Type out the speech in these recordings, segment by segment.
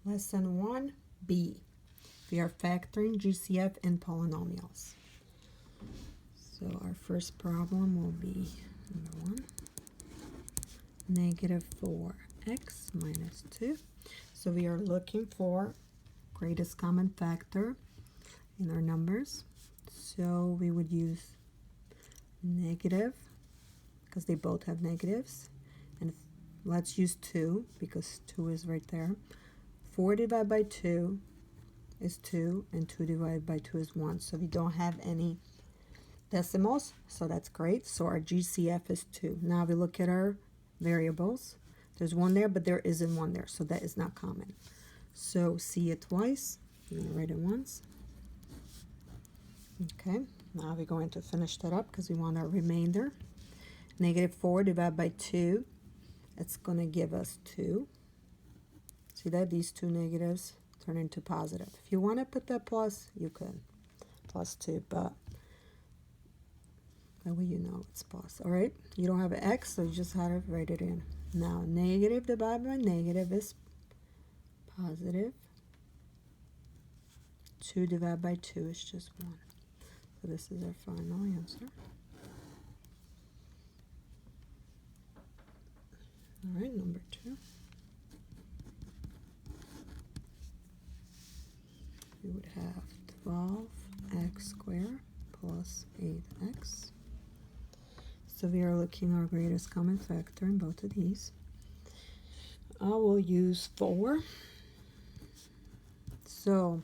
Lesson 1B. We are factoring GCF in polynomials. So our first problem will be number 1. Negative 4x minus 2. So we are looking for greatest common factor in our numbers. So we would use negative because they both have negatives. And let's use 2 because 2 is right there. 4 divided by 2 is 2, and 2 divided by 2 is 1. So we don't have any decimals, so that's great. So our GCF is 2. Now we look at our variables. There's 1 there, but there isn't 1 there, so that is not common. So see it twice. I'm going to write it once. Okay, now we're going to finish that up because we want our remainder. Negative 4 divided by 2, it's going to give us 2. See that? These two negatives turn into positive. If you want to put that plus, you could. Plus 2, but that way you know it's plus. All right? You don't have an x, so you just have to write it in. Now, negative divided by negative is positive. 2 divided by 2 is just 1. So this is our final answer. All right, number 2. We would have 12x squared plus 8x. So we are looking our greatest common factor in both of these. I will use 4. So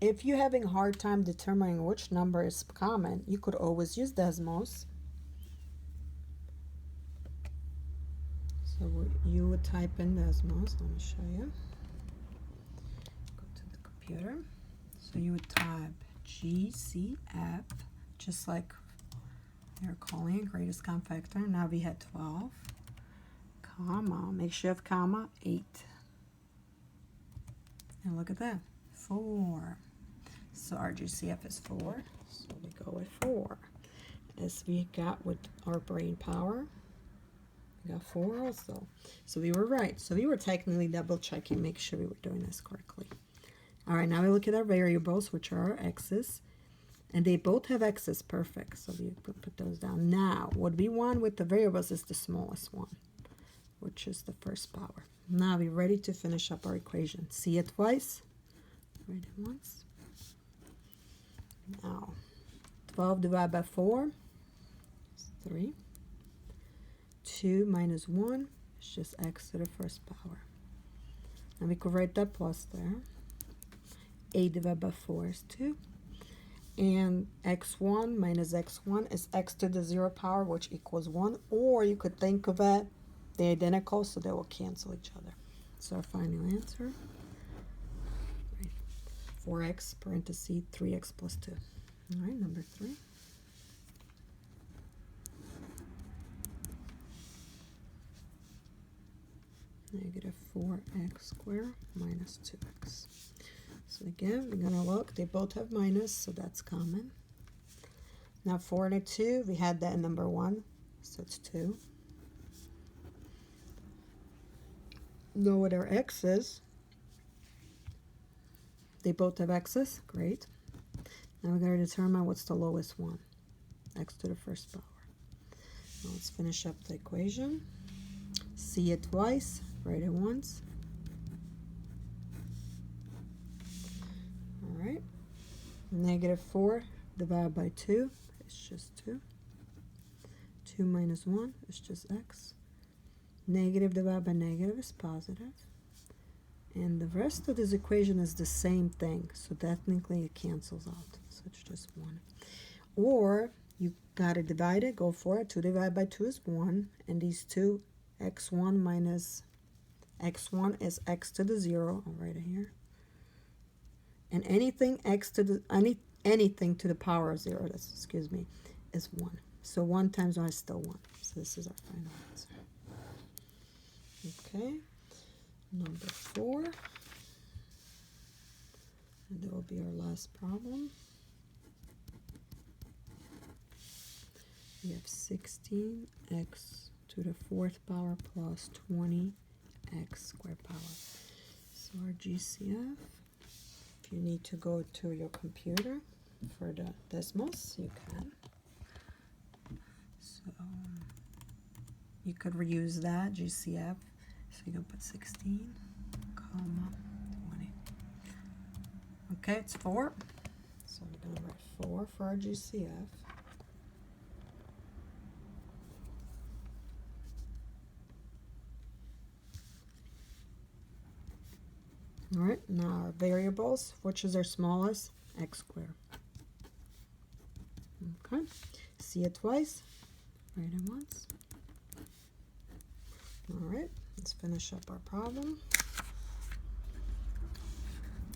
if you're having a hard time determining which number is common, you could always use decimals. So you would type in decimals. Let me show you. Go to the computer. So you would type GCF, just like you're calling it greatest common factor. Now we had 12, comma, make sure you have comma, 8. And look at that, 4. So our GCF is 4, so we go with 4. As we got with our brain power, we got 4 also. So we were right. So we were technically double checking, make sure we were doing this correctly. All right, now we look at our variables, which are our x's. And they both have x's, perfect. So we put those down. Now, what we want with the variables is the smallest one, which is the first power. Now we're ready to finish up our equation. See it twice, write it once. Now, 12 divided by 4 is 3. 2 minus 1 is just x to the first power. And we could write that plus there. 8 divided by 4 is 2. And x1 minus x1 is x to the 0 power, which equals 1. Or you could think of it, they're identical, so they will cancel each other. So our final answer, 4x parentheses 3x plus 2. All right, number 3. Negative 4x squared minus 2x. So again, we're going to look. They both have minus, so that's common. Now 4 and a 2, we had that in number 1, so it's 2. Know what our x is. They both have x's, great. Now we're going to determine what's the lowest one, x to the first power. Now let's finish up the equation. See it twice, write it once. All right, negative 4 divided by 2 is just 2. 2 minus 1 is just x. Negative divided by negative is positive. And the rest of this equation is the same thing, so technically it cancels out. So it's just 1. Or you gotta divide it, go for it. 2 divided by 2 is 1, and these two, x1 minus x1 is x to the 0. I'll write it here. And anything x to the anything to the power of 0, excuse me, is 1. So 1 times 1 is still 1. So this is our final answer. Okay, number 4. And that will be our last problem. We have 16x to the 4th power plus 20x squared power. So our GCF, if you need to go to your computer for the decimals, you can. So you could reuse that GCF. So you can put 16, comma, 20. Okay, it's 4. So we're going to write 4 for our GCF. All right, now our variables, which is our smallest? X squared. Okay, see it twice, write it once. All right, let's finish up our problem.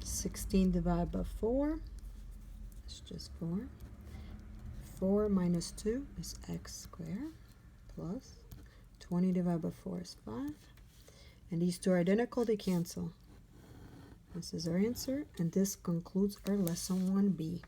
16 divided by 4, it's just 4. 4 minus 2 is x squared, plus 20 divided by 4 is 5. And these two are identical, they cancel. This is our answer, and this concludes our lesson 1B.